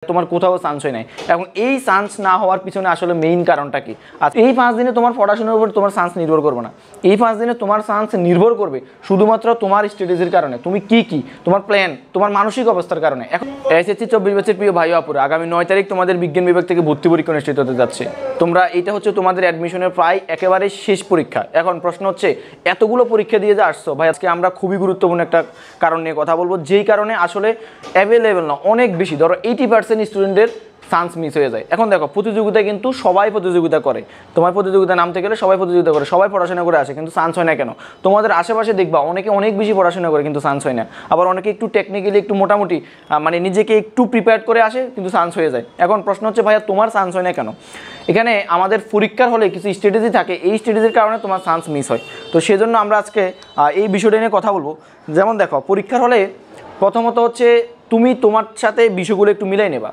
তোমার কোথাও চান্স হয় নাই। এখন এই চান্স না হওয়ার পিছনে আসলে মেইন কারণটা কি? আর এই 5 দিনে তোমার পড়াশোনার উপর তোমার চান্স নির্ভর করবে না। এই 5 দিনে তোমার চান্স নির্ভর করবে শুধুমাত্র তোমার স্ট্র্যাটেজির কারণে, তুমি কি তোমার প্ল্যান, তোমার মানসিক অবস্থার কারণে। এখন এসএসসি 24 ব্যাচের প্রিয় ভাই আপুরা, আগামী 9 তারিখ তোমাদের বিজ্ঞান বিভাগ থেকে ভর্তি পরীক্ষা অনুষ্ঠিত হতে যাচ্ছে। তোমরা এটা হচ্ছে তোমাদের অ্যাডমিশনের প্রায় একেবারে শেষ পরীক্ষা। এখন প্রশ্ন হচ্ছে এতগুলো পরীক্ষা দিয়ে যে আসছো ভাই, আজকে আমরা খুবই গুরুত্বপূর্ণ একটা কারণ নিয়ে কথা বলবো, যেই কারণে আসলে অ্যাভেলেবেল না, অনেক বেশি, ধরো 80% স্টুডেন্টের চান্স মিস হয়ে যায়। এখন দেখো প্রতিযোগিতা কিন্তু সবাই প্রতিযোগিতা করে, তোমার প্রতিযোগিতা নামতে গেলে সবাই প্রতিযোগিতা করে, সবাই পড়াশোনা করে আসে, কিন্তু চান্স হয় না কেন? তোমাদের আশেপাশে দেখবা অনেকে অনেক বেশি পড়াশোনা করে কিন্তু চান্স হয় না, আবার অনেকে একটু টেকনিক্যালি একটু মোটামুটি মানে নিজেকে একটু প্রিপেয়ার করে আসে কিন্তু চান্স হয়ে যায়। এখন প্রশ্ন হচ্ছে ভাইয়া তোমার চান্স হয় না কেন? এখানে আমাদের পরীক্ষার হলে কিছু স্ট্র্যাটেজি থাকে, এই স্ট্র্যাটেজির কারণে তোমার চান্স মিস হয়। তো সেজন্য আমরা আজকে এই বিষয়টা নিয়ে কথা বলবো। যেমন দেখো পরীক্ষার হলে প্রথমত হচ্ছে তুমি তোমার সাথে বিষয়গুলো একটু মিলাই নেবা।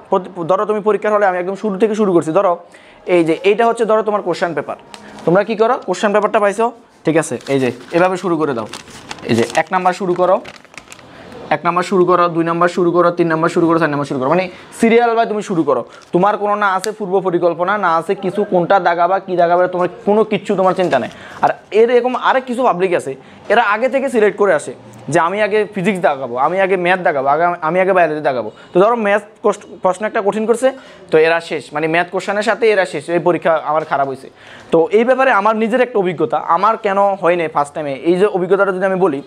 ধরো তুমি পরীক্ষার হলে, আমি একদম শুরু থেকে শুরু করছি, ধরো এই যে এইটা হচ্ছে ধরো তোমার কোশ্চেন পেপার। তোমরা কি করো, কোশ্চেন পেপারটা পাইছো, ঠিক আছে, এই যে এভাবে শুরু করে দাও। এই যে 1 নাম্বার শুরু করো, 1 নাম্বার শুরু করো, 2 নাম্বার শুরু করো, 3 নাম্বার শুরু করো, 4 নাম্বার শুরু করো, মানে সিরিয়াল বাই তুমি শুরু করো। তোমার কোনো না আছে পূর্ব পরিকল্পনা, না আছে কিছু কোনটা দাগাবা কি দাগাবে, তোমার কোনো কিচ্ছু তোমার চিন্তা নেই। আর এরকম আরেক কিছু পাবলিক আছে, এরা আগে থেকে সিলেক্ট করে আসে যে আমি আগে ফিজিক্স দাগাবো, আমি আগে ম্যাথ দাগাবো, আমি আগে বায়োলজি দাগাবো। তো ধরো ম্যাথ প্রশ্ন একটা কঠিন করছে, তো এরা শেষ, মানে ম্যাথ কোশ্চেনের সাথে এরা শেষ, এই পরীক্ষা আমার খারাপ হয়েছে। তো এই ব্যাপারে আমার নিজের একটা অভিজ্ঞতা, আমার কেন হয় নাই ফার্স্ট টাইমে, এই যে অভিজ্ঞতাটা যদি আমি বলি,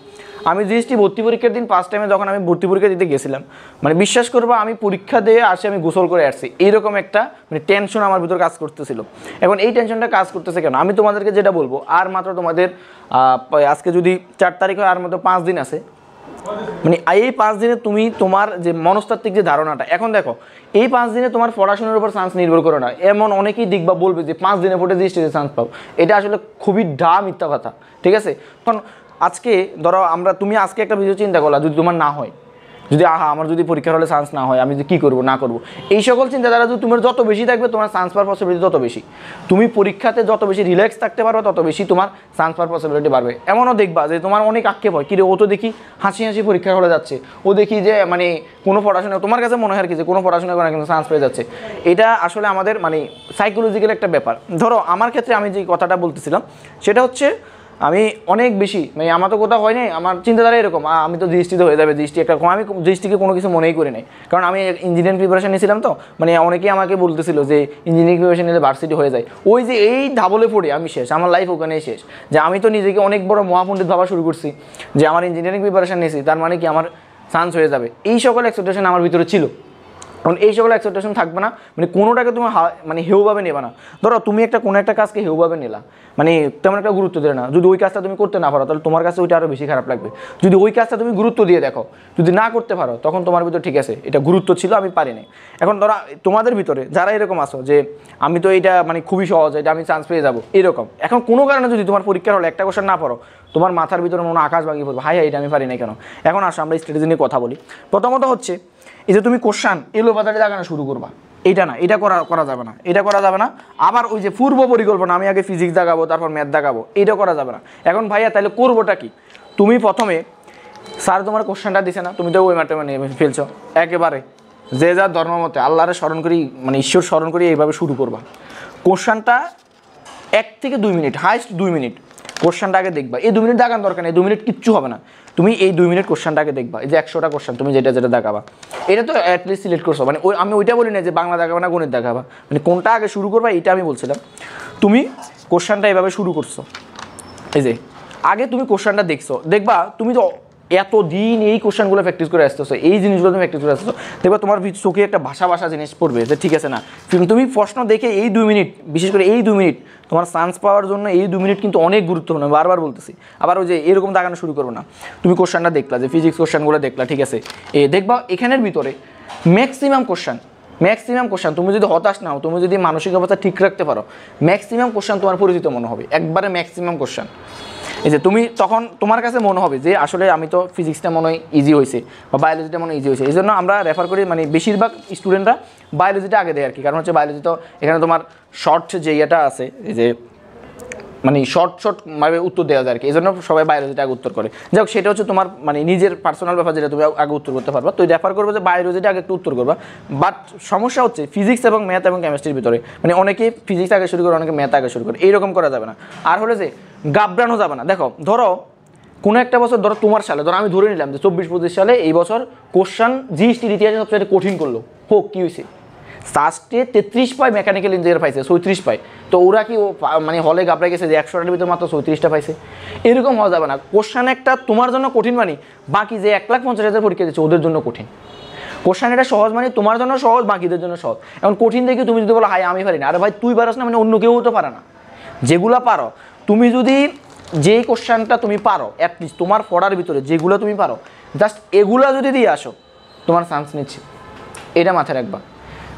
আমি জিএসটি ভর্তি পরীক্ষার দিন ফার্স্ট টাইমে যখন আমি ভর্তি পরীক্ষা দিতে গেছিলাম, মানে বিশ্বাস করবো আমি পরীক্ষা দিয়ে আসি, আমি গোসল করে আসছি, এইরকম একটা মানে টেনশন আমার ভিতর কাজ করতেছিল। এখন এই টেনশনটা কাজ করতেছে কেন? আমি তোমাদেরকে যেটা বলবো, আর মাত্র তোমাদের আজকে যদি 4 তারিখ হয়, আর মাত্র 5 দিন আছে, মানে এই 5 দিনে তুমি তোমার যে মনস্তাত্ত্বিক যে ধারণাটা, এখন দেখো এই 5 দিনে তোমার পড়াশোনার উপর চান্স নির্ভর করে না। এমন অনেকেই দেখবা বলবে যে 5 দিনে পড়ে দিয়ে স্টেজে চান্স পাবো, এটা আসলে খুবই মিথ্যা কথা, ঠিক আছে? কারণ আজকে ধরো তুমি আজকে একটা ভিডিও চিন্তা করলা, যদি তোমার না হয়, যদি আমার যদি পরীক্ষার হলে চান্স না হয়, আমি যদি কী করবো না করবো, এই সকল চিন্তাধারা যদি তোমার যত বেশি থাকবে, তোমার চান্স পাওয়ার পসিবিলিটি তত বেশি। তুমি পরীক্ষাতে যত বেশি রিল্যাক্স থাকতে পারো, তত বেশি তোমার চান্স পাওয়ার পসিবিলিটি বাড়বে। এমনও দেখবা যে তোমার অনেক আক্ষেপ হয়, কিরে ও তো দেখি হাসি হাসি পরীক্ষার হলে যাচ্ছে, ও দেখি যে মানে কোনো পড়াশোনা, তোমার কাছে মনে হয় আর কি যে কোনো পড়াশোনা করে না কিন্তু চান্স পেয়ে যাচ্ছে। এটা আসলে আমাদের মানে সাইকোলজিক্যাল একটা ব্যাপার। ধরো আমার ক্ষেত্রে আমি যে কথাটা বলতেছিলাম সেটা হচ্ছে, আমি অনেক বেশি মানে আমার তো কোথাও হয় নাই, আমার চিন্তাধারা এরকম, আমি তো জিএসটিতে হয়ে যাবে, জিএসটি একটা, আমি জিএসটিকে কোনো কিছু মনেই করি নাই, কারণ আমি ইঞ্জিনিয়ারিং প্রিপারেশন নিয়েছিলাম। তো মানে অনেকেই আমাকে বলতেছিল যে ইঞ্জিনিয়ারিং প্রিপারেশন নিলে ভার্সিটি হয়ে যায়, ওই যে এই ধাবলে পড়ে আমি শেষ, আমার লাইফ ওখানেই শেষ। যে আমি তো নিজেকে অনেক বড় মহাপণ্ডিত ভাবা শুরু করছি যে আমার ইঞ্জিনিয়ারিং প্রিপারেশন নিয়েছি, তার মানে কি আমার চান্স হয়ে যাবে, এই সকল এক্সপেকটেশন আমার ভিতরে ছিল। কারণ এই সকল এক্সপেকটেশন থাকবে না, মানে কোনোটাকে তুমি মানে হেউভাবে নেবে না। ধরো তুমি কোনো একটা কাজকে হেউভাবে নিলা, মানে তেমন একটা গুরুত্ব দেবে না, যদি ওই কাজটা তুমি করতে না পারো তাহলে তোমার কাছে ওইটা আরও বেশি খারাপ লাগবে। যদি ওই কাজটা তুমি গুরুত্ব দিয়ে দেখো, যদি না করতে পারো, তখন তোমার ভিতরে ঠিক আছে এটা গুরুত্ব ছিল, আমি পারিনি। এখন ধরো তোমাদের ভিতরে যারা এরকম আসো যে আমি তো এইটা মানে খুবই সহজ, এটা আমি চান্স পেয়ে যাবো এরকম, এখন কোনো কারণে যদি তোমার পরীক্ষার হলে একটা কোশ্চেন না পারো, তোমার মাথার ভিতরে মনে আকাশ ভাঙিয়ে পড়বে, হাই এটা আমি পারি না কেন। এখন আসো আমরা স্ট্র্যাটেজি নিয়ে কথা বলি। প্রথমত হচ্ছে এই যে তুমি কোশ্চেন এলোপাতাড়ি দাগানো শুরু করবা, এইটা না, এটা করা যাবে না, এটা করা যাবে না। আবার ওই যে পূর্ব পরিকল্পনা, আমি আগে ফিজিক্স দাগাবো তারপর ম্যাথ দাগাবো, এটা করা যাবে না। এখন ভাইয়া তাহলে করবোটা কি? তুমি প্রথমে স্যার তোমার কোশ্চেনটা দিছে না, তুমি তো ওই ম্যাটে মানে ফেলছো, একেবারে যে যার ধর্ম মতে আল্লাহরে স্মরণ করি, মানে ঈশ্বর স্মরণ করি, এইভাবে শুরু করবা। কোশ্চেনটা 1 থেকে 2 মিনিট, হাইস্ট 2 মিনিট কোশ্চেনটা আগে দেখবা। এই 2 মিনিট দেখার দরকার নেই, 2 মিনিট কিচ্ছু হবে না, তুমি এই 2 মিনিট কোশ্চেনটা আগে দেখবা। এই যে 100টা কোশ্চেন তুমি যেটা দেখাবা, এটা তো অ্যাটলিস্ট সিলেক্ট করছো, মানে আমি ওইটা বলি না যে বাংলা দেখাবা না গণিত দেখাবা, মানে কোনটা আগে শুরু করবা এইটা আমি বলছিলাম। তুমি কোশ্চেনটা এভাবে শুরু করছো, এই যে আগে তুমি কোশ্চেনটা দেখছো, দেখবা তুমি তো এতদিন এই কোশ্চেনগুলো প্র্যাকটিস করে আসতেছো, এই জিনিসগুলো তুমি প্র্যাকটিস করে আসতেছো, দেখবা তোমার চোখে একটা ভাষা জিনিস পড়বে যে ঠিক আছে না, তুমি প্রশ্ন দেখে এই 2 মিনিট, বিশেষ করে এই 2 মিনিট তোমার চান্স পাওয়ার জন্য এই 2 মিনিট কিন্তু অনেক গুরুত্বপূর্ণ, বারবার বলতেছি। আবার ওই যে এরকম দাগানো শুরু করবো না, তুমি কোশ্চেনটা দেখলা, যে ফিজিক্স কোশ্চেনগুলো দেখলা, ঠিক আছে, দেখবা এখানের ভিতরে ম্যাক্সিমাম কোশ্চেন তুমি যদি হতাশ না হও, তুমি যদি মানসিক অবস্থা ঠিক রাখতে পারো, ম্যাক্সিমাম কোশ্চেন তোমার পরিচিত মনে হবে, একবারে ম্যাক্সিমাম কোশ্চেন। এই যে তুমি তখন তোমার কাছে মনে হবে যে আসলে আমি তো ফিজিক্সটা মনে হয় ইজি হয়েছে বা বায়োলজিটা মনে হয় ইজি হয়েছে, এই জন্য আমরা রেফার করি, মানে বেশিরভাগ স্টুডেন্টরা বায়োলজিটা আগে দেয় আর কি। কারণ হচ্ছে বায়োলজি তো এখানে তোমার শর্ট যে ইয়েটা আছে, এই যে মানে শর্ট ভাবে উত্তর দেওয়া যায় আর কি, এই জন্য সবাই বায়োলজিটা আগে উত্তর করে। যাই হোক, সেটা হচ্ছে তোমার মানে নিজের পার্সোনাল ব্যাপার, যেটা তুমি আগে উত্তর করতে পারবা। তো রেফার করবো যে বায়োলজিটা আগে একটু উত্তর করবা। বাট সমস্যা হচ্ছে ফিজিক্স এবং ম্যাথ এবং কেমিস্ট্রির ভিতরে, মানে অনেকে ফিজিক্স আগে শুরু করে, অনেকে ম্যাথ আগে শুরু করে, এইরকম করা যাবে না। আর হলে যে গাবড়ানো যাবে না। দেখো ধরো কোনো একটা বছর, ধরো তোমার সালে, ধরো আমি ধরে নিলাম যে 24-25 সালে এই বছর কোশ্চান জিএসটির ইতিহাসে সবচেয়ে কঠিন করলো, হোক কী হয়েছে, ফার্স্টে 33 পায়, মেকানিক্যাল ইঞ্জিনিয়ার পাইছে 36 পায়। তো ওরা কি মানে হলে গাবড়াই গেছে যে 100টার ভিতরে মাত্র 36টা পাইছে? এরকম হওয়া যাবে না। কোশ্চান একটা তোমার জন্য কঠিন মানে বাকি যে 1,50,000 পরীক্ষা দিচ্ছে ওদের জন্য কঠিন। কোশ্চান এটা সহজ মানে তোমার জন্য সহজ, বাকিদের জন্য সহজ। এখন কঠিন দেখে তুমি যদি বলো হাই আমি পারি না, আরে ভাই তুই পারস না মানে অন্য কেউ তো পারে না। যেগুলো পারো তুমি, যদি যেই কোশ্চানটা তুমি পারো অ্যাটলিস্ট তোমার পড়ার ভিতরে যেগুলো তুমি পারো, জাস্ট এগুলো যদি দিয়ে আসো তোমার চান্স নিশ্চিত। এটা মাথায় রাখবা,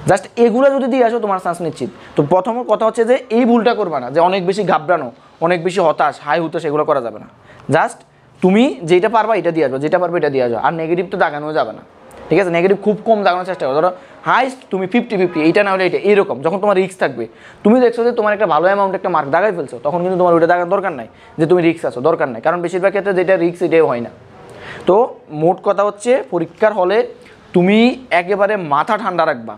জাস্ট এগুলো যদি দিয়ে আসো তোমার চান্স নিশ্চিত। তো প্রথম কথা হচ্ছে যে এই ভুলটা করবা না যে অনেক বেশি ঘাবড়ানো, অনেক বেশি হতাশ, হাই হতাশ, এগুলো করা যাবে না। জাস্ট তুমি যেটা পারবা এটা দিয়ে আসবে, যেটা পারবে এটা দিয়ে আসবে। আর নেগেটিভ তো দাগানো যাবে না, ঠিক আছে? নেগেটিভ খুব কম দাগানোর চেষ্টা করো। ধরো হাইস্ট তুমি 50-50, এইটা না হলে এটা, এরকম যখন তোমার রিস্ক থাকবে, তুমি দেখছো যে তোমার একটা ভালো অ্যামাউন্ট একটা মার্ক দাগাই ফেলছো, তখন কিন্তু তোমার ওইটা দাগানোর দরকার নাই যে তুমি রিস্ক আছো, দরকার নাই। কারণ বেশিরভাগ ক্ষেত্রে যেটা রিস্ক এটাই হয় না। তো মোট কথা হচ্ছে পরীক্ষার হলে তুমি একেবারে মাথা ঠান্ডা রাখবা,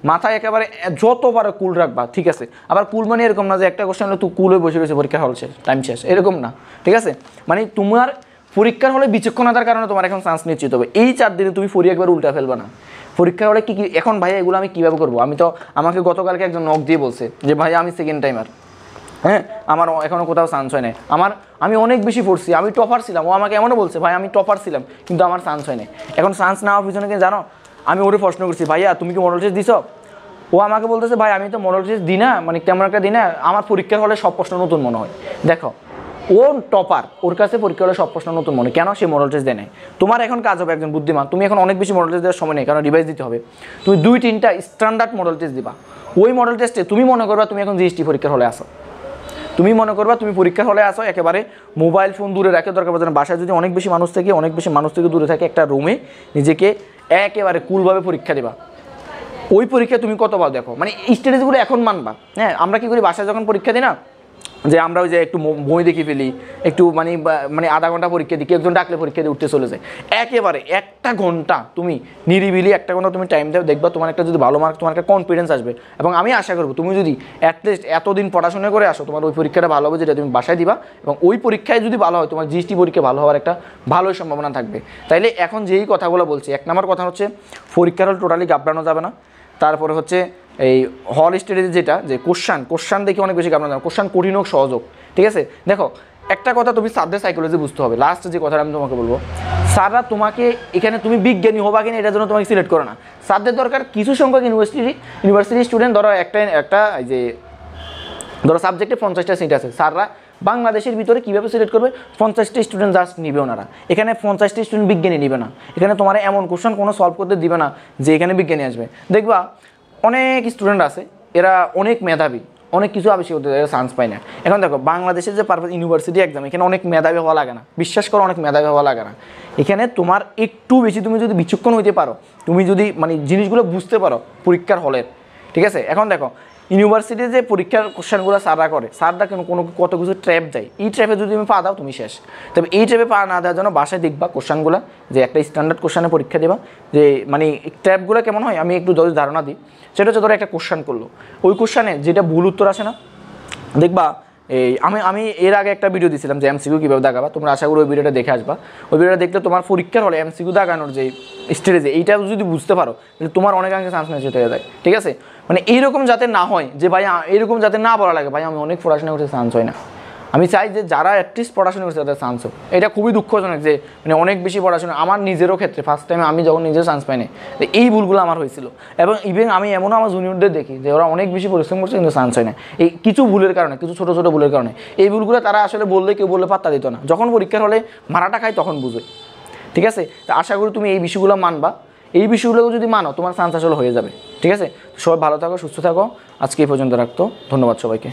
মাথায় একেবারে যত পারো কুল রাখবা, ঠিক আছে? আবার কুল মানে এরকম না যে একটা কোশ্চেন হলে তুই কুলে বসে রয়েছে পরীক্ষার হল শেষ, টাইম শেষ, এরকম না, ঠিক আছে? মানে তোমার পরীক্ষার হলে বিচক্ষণতার কারণে তোমার এখন চান্স নিশ্চিত হবে। এই 4 দিনে তুমি পরীক্ষা একবার উল্টা ফেলবা না। পরীক্ষার হলে কি এখন ভাই এগুলো আমি কীভাবে করবো? আমি তো, আমাকে গতকালকে একজন নক দিয়ে বলছে যে ভাই আমি সেকেন্ড টাইমার, হ্যাঁ আমার এখনও কোথাও চান্স হয় নাই, আমি অনেক বেশি পড়ছি, আমি টপার ছিলাম। ও আমাকে এমনও বলছে ভাই আমি টপার ছিলাম কিন্তু আমার চান্স হয় নাই। এখন চান্স নেওয়ার পিছনে কি জানো, আমি ওরে প্রশ্ন করছি ভাইয়া তুমি কি মডেল টেস্ট দিছো? ও আমাকে বলতেছে ভাই আমি তো মডেল টেস্ট দিই না, মানে তেমন একটা দিই না, আমার পরীক্ষার হলে সব প্রশ্ন নতুন মনে হয়। দেখো ও টপার, ওর কাছে পরীক্ষা হলে সব প্রশ্ন নতুন মনে, কেন? সে মডেল টেস্ট দেয় নাই। তোমার এখন কাজ হবে একজন বুদ্ধিমান, তুমি এখন অনেক বেশি মডেল টেস্ট দেওয়ার সময় নেই, কারণ রিভাইজ দিতে হবে। তুমি 2-3টা স্ট্যান্ডার্ড মডেল টেস্ট দিবা। ওই মডেল টেস্টে তুমি মনে করবা তুমি এখন জিএসটি পরীক্ষার হলে আসো, তুমি মনে করবা তুমি পরীক্ষার হলে আসো, একেবারে মোবাইল ফোন দূরে রাখে, দরকার পড়ে না বাসায় যদি অনেক বেশি মানুষ থেকে দূরে থাকে, একটা রুমে নিজেকে একেবারে কুলভাবে পরীক্ষা দেবা। ওই পরীক্ষা তুমি কতবার দেখো, মানে স্ট্র্যাটেজিগুলো এখন মানবা। হ্যাঁ, আমরা কী করি বাসায় যখন পরীক্ষা দিই না, যে আমরা ওই যে একটু বই দেখে ফেলি, একটু মানে আধা ঘন্টা পরীক্ষা দিই, একজন ডাকলে পরীক্ষা দিয়ে উঠতে চলে যায়। একেবারে 1 ঘন্টা তুমি নিরিবিলি 1 ঘন্টা তুমি টাইম দাও, দেখবা তোমার একটা যদি ভালো মার্ক, তোমার একটা কনফিডেন্স আসবে। এবং আমি আশা করবো তুমি যদি অ্যাটলিস্ট এতদিন পড়াশোনা করে আসো, তোমার ওই পরীক্ষাটা ভালো হবে, যেটা তুমি বাসায় দিবা, এবং ওই পরীক্ষায় যদি ভালো হয় তোমার জিএসটি পরীক্ষা ভালো হওয়ার একটা ভালোই সম্ভাবনা থাকবে। তাইলে এখন যেই কথাগুলো বলছি, 1 নম্বর কথা হচ্ছে পরীক্ষার হল টোটালি ঘাবড়ানো যাবে না। তারপরে হচ্ছে এই হল স্টাডিতে যেটা, যে কোশ্চান দেখে অনেক বেশি ঘাবড়ানো যাবে, কোশ্চান কঠিন হোক সহজ হোক, ঠিক আছে? দেখো একটা কথা তুমি স্যারদের সাইকোলজি বুঝতে হবে। লাস্ট যে কথাটা আমি তোমাকে বলবো, স্যাররা তোমাকে এখানে তুমি বিজ্ঞানী হবা কিনা এটার জন্য তোমাকে সিলেক্ট করে না। স্যারদের দরকার কিছু সংখ্যক ইউনিভার্সিটি স্টুডেন্ট, ধরো একটা যে ধরো সাবজেক্টে 50টা সিট আছে, স্যাররা বাংলাদেশের ভিতরে কীভাবে সিলেক্ট করবে, 50টা স্টুডেন্ট জাস্ট নিবে ওনারা। এখানে 50টা স্টুডেন্ট বিজ্ঞানী নিবে না, এখানে তোমার এমন কোশ্চেন কোনো সলভ করতে দিবে না যে এখানে বিজ্ঞানী আসবে। দেখবা অনেক স্টুডেন্ট আছে, এরা অনেক মেধাবী, অনেক কিছু আবিষ্কার করতে চান্স পায় না। এখন দেখো বাংলাদেশের যে পারপাস ইউনিভার্সিটি এক্সাম, এখানে অনেক মেধাবী হওয়া লাগে না, বিশ্বাস করো অনেক মেধাবী হওয়া লাগে না। এখানে তোমার একটু বেশি তুমি যদি বিচক্ষণ হইতে পারো, তুমি যদি মানে জিনিসগুলো বুঝতে পারো পরীক্ষার হলের, ঠিক আছে? এখন দেখো ইউনিভার্সিটির যে পরীক্ষার কোশ্চেনগুলো স্যাররা করে, স্যাররা কত কিছু ট্র্যাপ দেয়, এই ট্র্যাপে যদি তুমি পা দাও তুমি শেষ। তবে এই ট্র্যাপে পা না দেওয়ার জন্য বাসায় দেখবা কোশ্চেনগুলো, যে একটা স্ট্যান্ডার্ড কোশ্চেনে পরীক্ষা দেবা, যে মানে ট্র্যাপগুলো কেমন হয় আমি একটু যদি ধারণা দিই। সেটা হচ্ছে ধরো একটা কোশ্চেন করলো, ওই কোশ্চেনে যেটা ভুল উত্তর আসে না, দেখবা এই আমি এর আগে একটা ভিডিও দিয়েছিলাম যে এমসিকিউ কীভাবে দাগাবা, তোমরা আশা করি ওই ভিডিওটা দেখে আসবা। ওই ভিডিওটা দেখলে তোমার পরীক্ষার হলে এমসিকিউ দাগানোর যে স্ট্র্যাটেজি, এইটা যদি বুঝতে পারো তোমার অনেকাংশে চান্স নিশ্চিত হয়ে যায়, ঠিক আছে? মানে এইরকম যাতে না হয় যে ভাই এইরকম যাতে না বলা লাগে ভাই আমি অনেক পড়াশোনা করতে চান্স হয় না। আমি চাই যে যারা অ্যাটলিস্ট পড়াশোনা করছে তাদের চান্স হোক। এটা খুবই দুঃখজনক যে মানে অনেক বেশি পড়াশোনা, আমার নিজেরও ক্ষেত্রে ফার্স্ট টাইমে আমি যখন নিজেও চান্স পাইনি, এই ভুলগুলো আমার হয়েছিল। এবং ইভেন আমি এমনও আমার জুনিয়রদের দেখি যে ওরা অনেক বেশি পরিশ্রম করছে কিন্তু চান্স হয় না, এই কিছু ভুলের কারণে, কিছু ছোটো ছোটো ভুলের কারণে। এই ভুলগুলো তারা আসলে বললে কেউ বললে পাত্তা দিত না, যখন পরীক্ষার হলে মারাটা খায় তখন বুঝে, ঠিক আছে? তা আশা করি তুমি এই বিষয়গুলো মানবা, এই বিষয়গুলো যদি মানো তোমার চান্স আসলে হয়ে যাবে, ঠিক আছে? সবাই ভালো থাকো, সুস্থ থাকো, আজকে এই পর্যন্ত রাখতো, ধন্যবাদ সবাইকে।